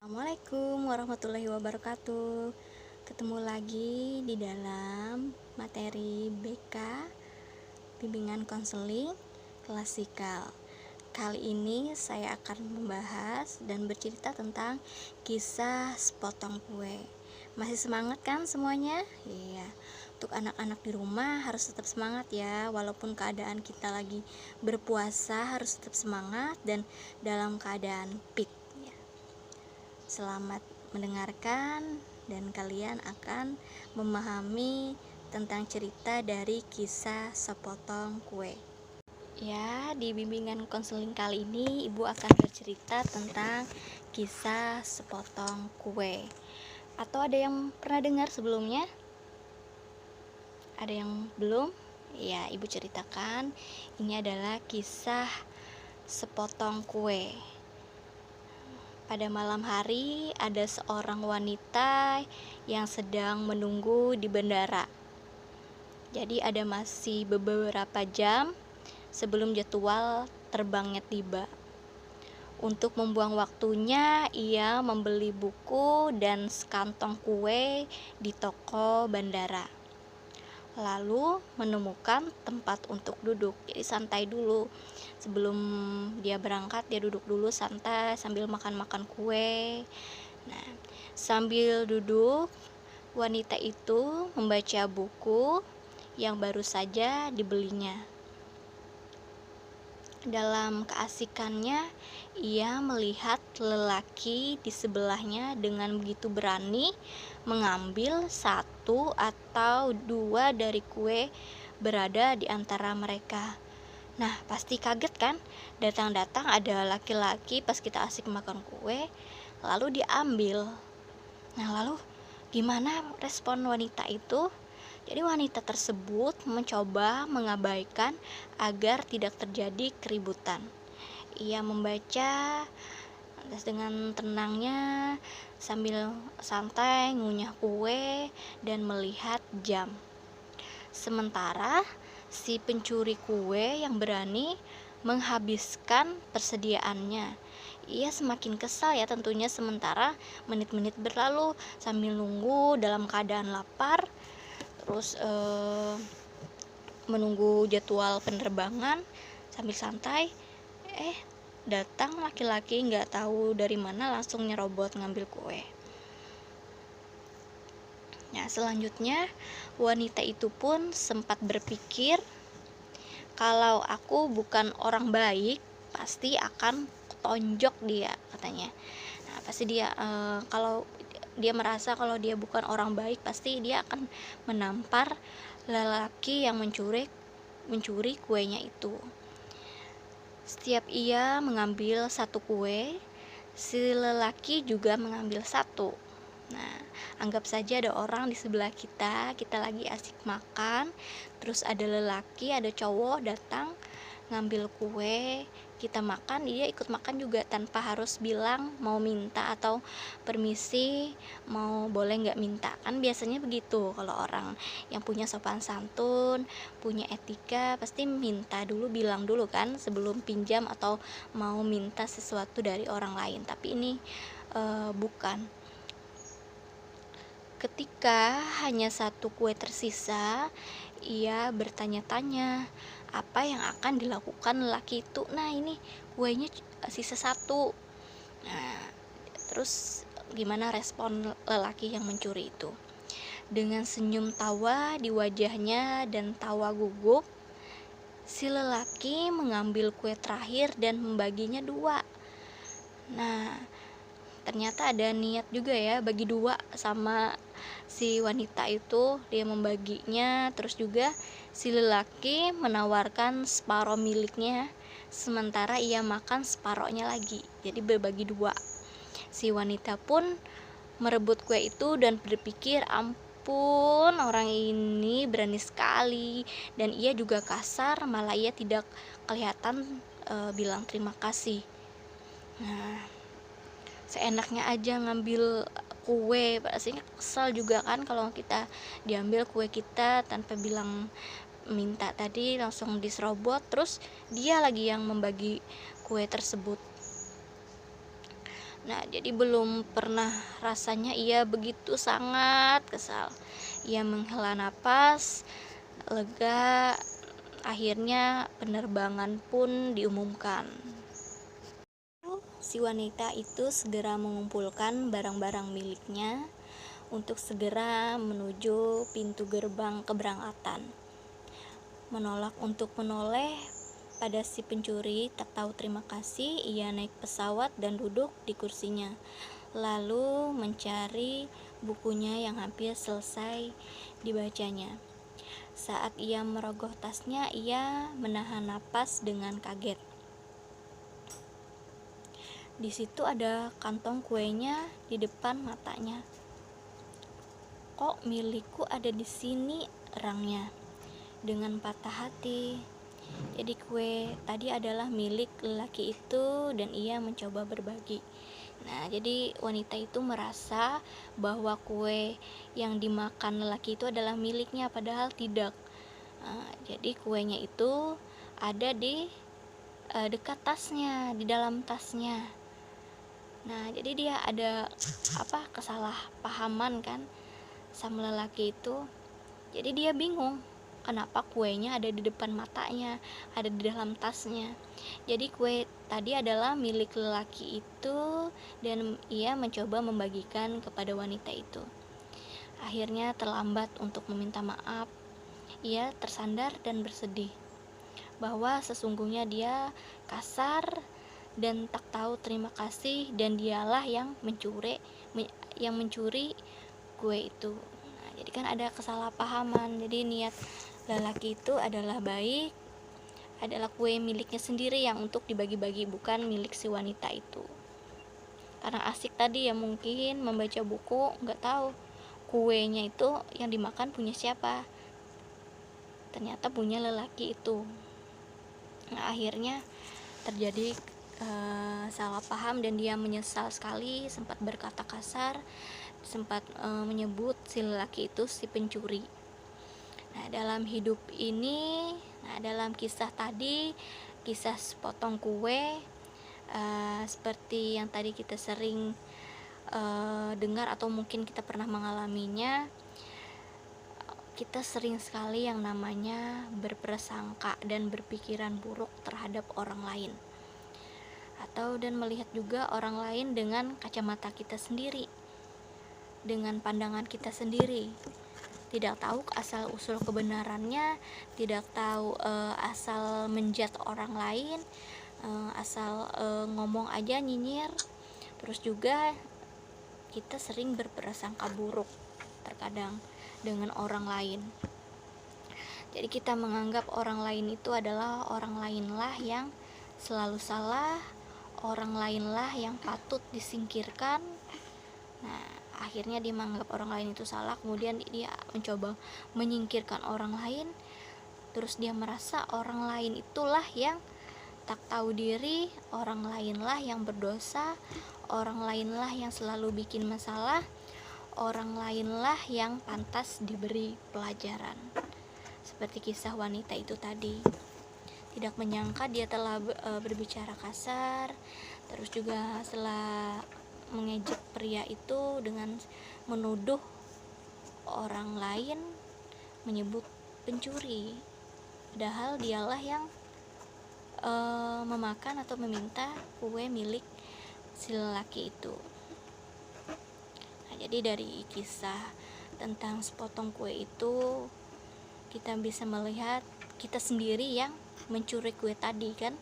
Assalamualaikum warahmatullahi wabarakatuh. Ketemu lagi di dalam materi BK Bimbingan Konseling Klasikal. Kali ini saya akan membahas dan bercerita tentang kisah sepotong kue. Masih semangat kan semuanya? Iya. Untuk anak-anak di rumah harus tetap semangat ya. Walaupun keadaan kita lagi berpuasa, harus tetap semangat dan dalam keadaan fit. Selamat mendengarkan dan kalian akan memahami tentang cerita dari kisah sepotong kue. Ya, di bimbingan konseling kali ini Ibu akan bercerita tentang kisah sepotong kue. Atau ada yang pernah dengar sebelumnya? Ada yang belum? Ya, Ibu ceritakan. Ini adalah kisah sepotong kue. Pada malam hari, ada seorang wanita yang sedang menunggu di bandara. Jadi ada masih beberapa jam sebelum jadwal terbangnya tiba. Untuk membuang waktunya, ia membeli buku dan sekantong kue di toko bandara. Lalu menemukan tempat untuk duduk. Jadi santai dulu. Sebelum dia berangkat, dia duduk dulu santai sambil makan-makan kue. Nah, sambil duduk, wanita itu membaca buku yang baru saja dibelinya. Dalam keasikannya, ia melihat lelaki di sebelahnya dengan begitu berani mengambil satu atau dua dari kue berada di antara mereka. Nah, pasti kaget kan? Datang-datang ada laki-laki pas kita asik makan kue, lalu diambil. Nah, lalu gimana respon wanita itu? Jadi wanita tersebut mencoba mengabaikan agar tidak terjadi keributan. Ia membaca dengan tenangnya sambil santai ngunyah kue dan melihat jam. Sementara si pencuri kue yang berani menghabiskan persediaannya. Ia semakin kesal ya tentunya, sementara menit-menit berlalu sambil nunggu dalam keadaan lapar. Terus menunggu jadwal penerbangan sambil santai, datang laki-laki nggak tahu dari mana langsung nyerobot ngambil kue. Nah, selanjutnya wanita itu pun sempat berpikir, kalau aku bukan orang baik pasti akan tonjok dia, katanya. Nah, pasti dia kalau dia merasa kalau dia bukan orang baik, pasti dia akan menampar lelaki yang mencuri kuenya itu. Setiap ia mengambil satu kue, si lelaki juga mengambil satu. Nah, anggap saja ada orang di sebelah kita lagi asik makan, terus ada lelaki, ada cowok datang ngambil kue, kita makan, dia ikut makan juga tanpa harus bilang mau minta atau permisi, mau boleh nggak minta. Kan biasanya begitu, kalau orang yang punya sopan santun, punya etika, pasti minta dulu, bilang dulu kan sebelum pinjam atau mau minta sesuatu dari orang lain. Tapi ini bukan. Ketika hanya satu kue tersisa, ia bertanya-tanya apa yang akan dilakukan lelaki itu. Nah, ini kuenya sisa satu. Nah, terus gimana respon lelaki yang mencuri itu? Dengan senyum tawa di wajahnya dan tawa gugup, si lelaki mengambil kue terakhir dan membaginya dua. Nah, ternyata ada niat juga ya bagi dua sama si wanita itu, dia membaginya. Terus juga si lelaki menawarkan separuh miliknya, sementara ia makan separohnya lagi, jadi berbagi dua. Si wanita pun merebut kue itu dan berpikir, ampun, orang ini berani sekali, dan ia juga kasar, malah ia tidak kelihatan bilang terima kasih. Nah, seenaknya aja ngambil kue, pastinya kesal juga kan kalau kita diambil kue kita tanpa bilang minta tadi, langsung diserobot, terus dia lagi yang membagi kue tersebut. Nah, jadi belum pernah rasanya ia begitu sangat kesal. Ia menghela napas, lega. Akhirnya penerbangan pun diumumkan. Si wanita itu segera mengumpulkan barang-barang miliknya untuk segera menuju pintu gerbang keberangkatan. Menolak untuk menoleh pada si pencuri, tak tahu terima kasih, ia naik pesawat dan duduk di kursinya, lalu mencari bukunya yang hampir selesai dibacanya. Saat ia merogoh tasnya, ia menahan napas dengan kaget. Di situ ada kantong kuenya di depan matanya. Kok milikku ada di sini, erangnya dengan patah hati. Jadi kue tadi adalah milik lelaki itu dan ia mencoba berbagi. Nah, jadi wanita itu merasa bahwa kue yang dimakan lelaki itu adalah miliknya, padahal tidak. Jadi kuenya itu ada di dekat tasnya, di dalam tasnya. Nah, jadi dia ada kesalahpahaman kan sama lelaki itu. Jadi dia bingung kenapa kuenya ada di depan matanya, ada di dalam tasnya. Jadi kue tadi adalah milik lelaki itu dan ia mencoba membagikan kepada wanita itu. Akhirnya terlambat untuk meminta maaf. Ia tersandar dan bersedih bahwa sesungguhnya dia kasar dan tak tahu terima kasih, dan dialah yang mencuri kue itu. Nah, jadi kan ada kesalahpahaman. Jadi niat lelaki itu adalah baik, adalah kue miliknya sendiri yang untuk dibagi-bagi, bukan milik si wanita itu. Karena asik tadi ya, mungkin membaca buku nggak tahu kuenya itu yang dimakan punya siapa, ternyata punya lelaki itu. Nah, akhirnya terjadi salah paham dan dia menyesal sekali, sempat berkata kasar, sempat menyebut si lelaki itu si pencuri. Nah, dalam hidup ini, dalam kisah tadi, kisah sepotong kue, seperti yang tadi kita sering dengar atau mungkin kita pernah mengalaminya, kita sering sekali yang namanya berprasangka dan berpikiran buruk terhadap orang lain, atau dan melihat juga orang lain dengan kacamata kita sendiri, dengan pandangan kita sendiri. Tidak tahu asal usul kebenarannya, tidak tahu asal menjat orang lain, asal ngomong aja nyinyir. Terus juga kita sering berprasangka buruk terkadang dengan orang lain. Jadi kita menganggap orang lain itu adalah orang lainlah yang selalu salah, orang lainlah yang patut disingkirkan. Nah, akhirnya dia menganggap orang lain itu salah, kemudian dia mencoba menyingkirkan orang lain. Terus dia merasa orang lain itulah yang tak tahu diri, orang lainlah yang berdosa, orang lainlah yang selalu bikin masalah, orang lainlah yang pantas diberi pelajaran. Seperti kisah wanita itu tadi, tidak menyangka dia telah berbicara kasar, terus juga setelah mengejek pria itu dengan menuduh orang lain, menyebut pencuri, padahal dialah yang memakan atau meminta kue milik si lelaki itu. Nah, jadi dari kisah tentang sepotong kue itu kita bisa melihat kita sendiri yang mencuri kue tadi kan,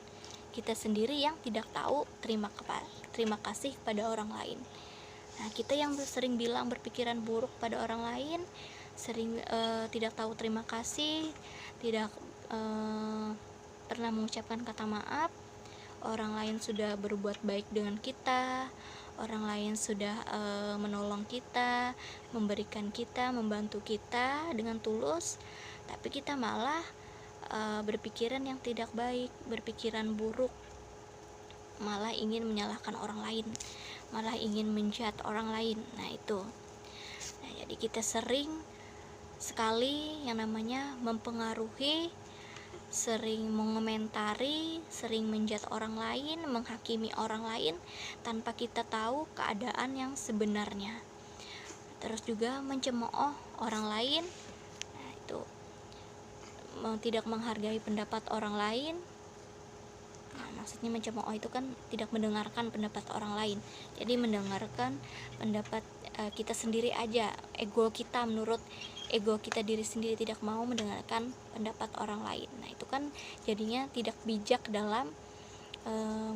kita sendiri yang tidak tahu terima kasih kepada orang lain. Nah, kita yang sering bilang berpikiran buruk pada orang lain, sering tidak tahu terima kasih, tidak pernah mengucapkan kata maaf. Orang lain sudah berbuat baik dengan kita, orang lain sudah menolong kita, memberikan kita, membantu kita dengan tulus, tapi kita malah berpikiran yang tidak baik, berpikiran buruk, malah ingin menyalahkan orang lain, malah ingin menjat orang lain. Nah, itu. Nah, jadi kita sering sekali yang namanya mempengaruhi sering mengomentari, sering menjudge orang lain, menghakimi orang lain tanpa kita tahu keadaan yang sebenarnya. Terus juga mencemooh orang lain. Nah, itu tidak menghargai pendapat orang lain. Nah, maksudnya mencemooh itu kan tidak mendengarkan pendapat orang lain. Jadi mendengarkan pendapat kita sendiri aja, ego kita, menurut ego kita diri sendiri, tidak mau mendengarkan pendapat orang lain. Nah, itu kan jadinya tidak bijak dalam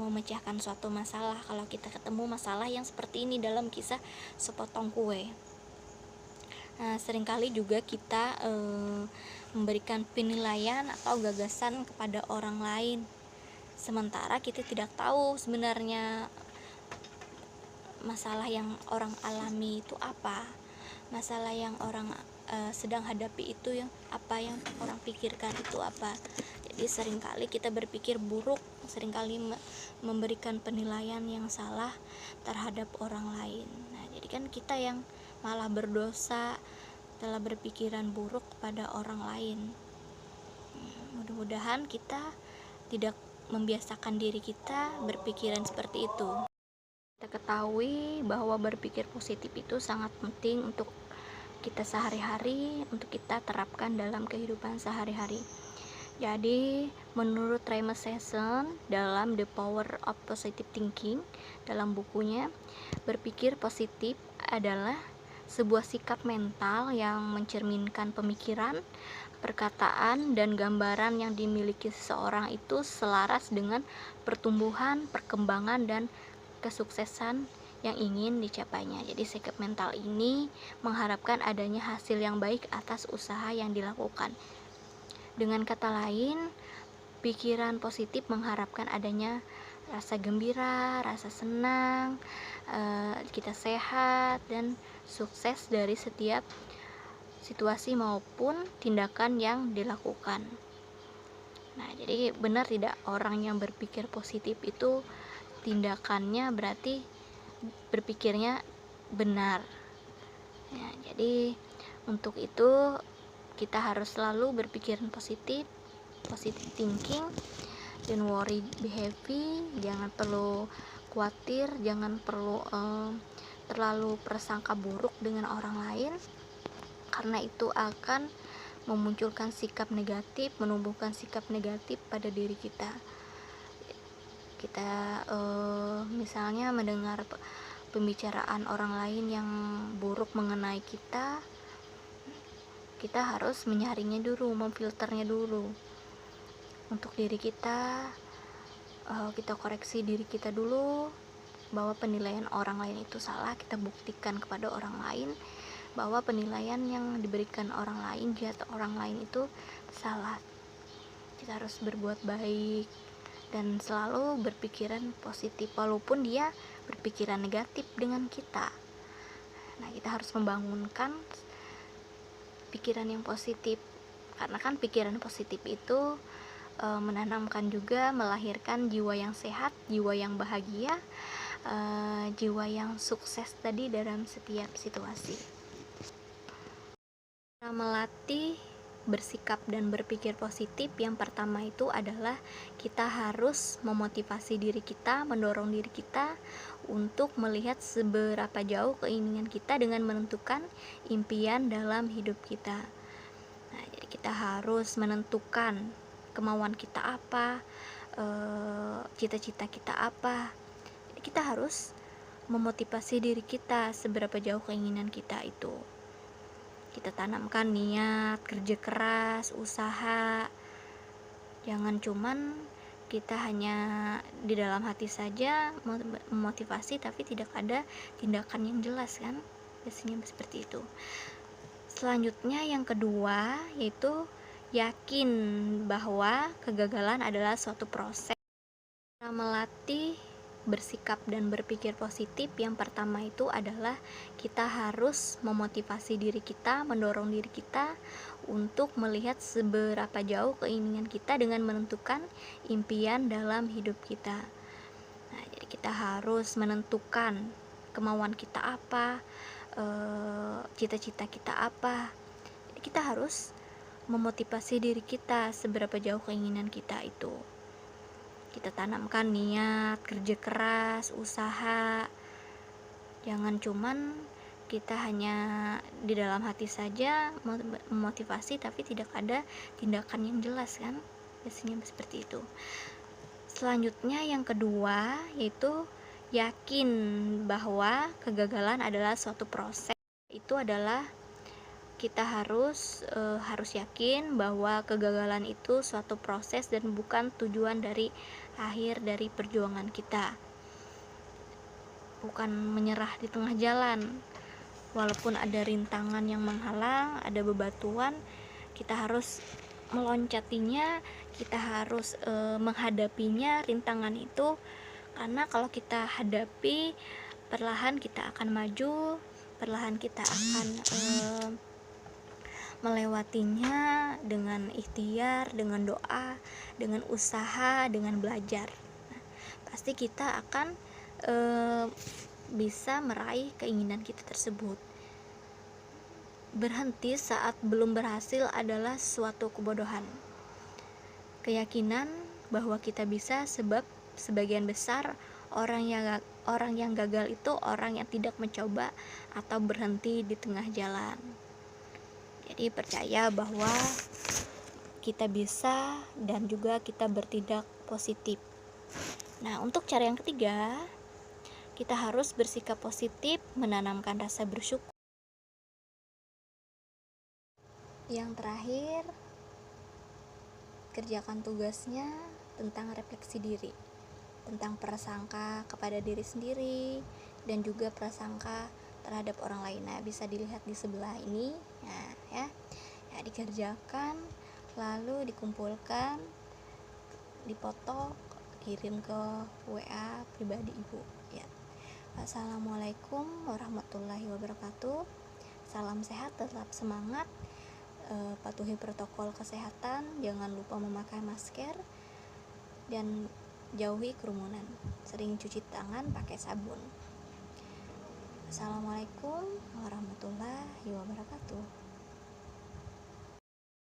memecahkan suatu masalah. Kalau kita ketemu masalah yang seperti ini dalam kisah sepotong kue. Nah, seringkali juga kita memberikan penilaian atau gagasan kepada orang lain, sementara kita tidak tahu sebenarnya masalah yang orang alami itu apa, masalah yang orang sedang hadapi itu yang apa, yang orang pikirkan itu apa. Jadi seringkali kita berpikir buruk, seringkali memberikan penilaian yang salah terhadap orang lain. Nah, jadi kan kita yang malah berdosa telah berpikiran buruk pada orang lain. Mudah-mudahan kita tidak membiasakan diri kita berpikiran seperti itu. Kita ketahui bahwa berpikir positif itu sangat penting untuk kita sehari-hari, untuk kita terapkan dalam kehidupan sehari-hari. Jadi, menurut Raymond Session dalam The Power of Positive Thinking, dalam bukunya, berpikir positif adalah sebuah sikap mental yang mencerminkan pemikiran, perkataan, dan gambaran yang dimiliki seseorang itu selaras dengan pertumbuhan, perkembangan, dan kesuksesan yang ingin dicapainya. Jadi sikap mental ini mengharapkan adanya hasil yang baik atas usaha yang dilakukan. Dengan kata lain, pikiran positif mengharapkan adanya rasa gembira, rasa senang, kita sehat dan sukses dari setiap situasi maupun tindakan yang dilakukan. Nah, jadi benar tidak orang yang berpikir positif itu tindakannya berarti berpikirnya benar ya. Jadi untuk itu kita harus selalu berpikiran positif, positive thinking, don't worry, be happy, jangan perlu khawatir, jangan perlu terlalu prasangka buruk dengan orang lain, karena itu akan memunculkan sikap negatif, menumbuhkan sikap negatif pada diri kita. Kita misalnya mendengar pembicaraan orang lain yang buruk mengenai kita, kita harus menyaringnya dulu, memfilternya dulu untuk diri kita. Kita koreksi diri kita dulu bahwa penilaian orang lain itu salah. Kita buktikan kepada orang lain bahwa penilaian yang diberikan orang lain, jatuh orang lain itu salah. Kita harus berbuat baik dan selalu berpikiran positif walaupun dia berpikiran negatif dengan kita. Nah, kita harus membangunkan pikiran yang positif, karena kan pikiran positif itu menanamkan juga, melahirkan jiwa yang sehat, jiwa yang bahagia, jiwa yang sukses tadi dalam setiap situasi. Cara melatih bersikap dan berpikir positif, yang pertama itu adalah kita harus memotivasi diri kita, mendorong diri kita untuk melihat seberapa jauh keinginan kita dengan menentukan impian dalam hidup kita. Nah, jadi kita harus menentukan kemauan kita apa, cita-cita kita apa. Jadi kita harus memotivasi diri kita seberapa jauh keinginan kita itu. Kita tanamkan niat, kerja keras, usaha. Jangan cuman kita hanya di dalam hati saja memotivasi tapi tidak ada tindakan yang jelas kan. Biasanya seperti itu. Selanjutnya yang kedua yaitu yakin bahwa kegagalan adalah suatu proses. Cara melatih bersikap dan berpikir positif, yang pertama itu adalah kita harus memotivasi diri kita, mendorong diri kita untuk melihat seberapa jauh keinginan kita dengan menentukan impian dalam hidup kita. Nah, jadi kita harus menentukan kemauan kita apa, cita-cita kita apa. Jadi kita harus memotivasi diri kita seberapa jauh keinginan kita itu. Kita tanamkan niat, kerja keras, usaha. Jangan cuman kita hanya di dalam hati saja memotivasi tapi tidak ada tindakan yang jelas kan. Biasanya seperti itu. Selanjutnya yang kedua yaitu yakin bahwa kegagalan adalah suatu proses. Itu adalah kita harus yakin bahwa kegagalan itu suatu proses dan bukan tujuan dari akhir dari perjuangan kita. Bukan menyerah di tengah jalan. Walaupun ada rintangan yang menghalang, ada bebatuan, kita harus meloncatinya, kita harus menghadapinya rintangan itu, karena kalau kita hadapi, perlahan kita akan maju, perlahan kita akan melewatinya dengan ikhtiar, dengan doa, dengan usaha, dengan belajar. Nah, pasti kita akan bisa meraih keinginan kita tersebut. Berhenti saat belum berhasil adalah suatu kebodohan. Keyakinan bahwa kita bisa, sebab sebagian besar orang yang gagal itu orang yang tidak mencoba atau berhenti di tengah jalan. Jadi percaya bahwa kita bisa dan juga kita bertindak positif. Nah, untuk cara yang ketiga, kita harus bersikap positif, menanamkan rasa bersyukur. Yang terakhir, kerjakan tugasnya tentang refleksi diri, tentang prasangka kepada diri sendiri dan juga prasangka terhadap orang lain. Nah, bisa dilihat di sebelah ini. Nah, ya dikerjakan, lalu dikumpulkan, dipoto, kirim ke WA pribadi ibu. Ya. Assalamualaikum warahmatullahi wabarakatuh. Salam sehat, tetap semangat, patuhi protokol kesehatan, jangan lupa memakai masker dan jauhi kerumunan. Sering cuci tangan pakai sabun. Assalamualaikum warahmatullahi wabarakatuh.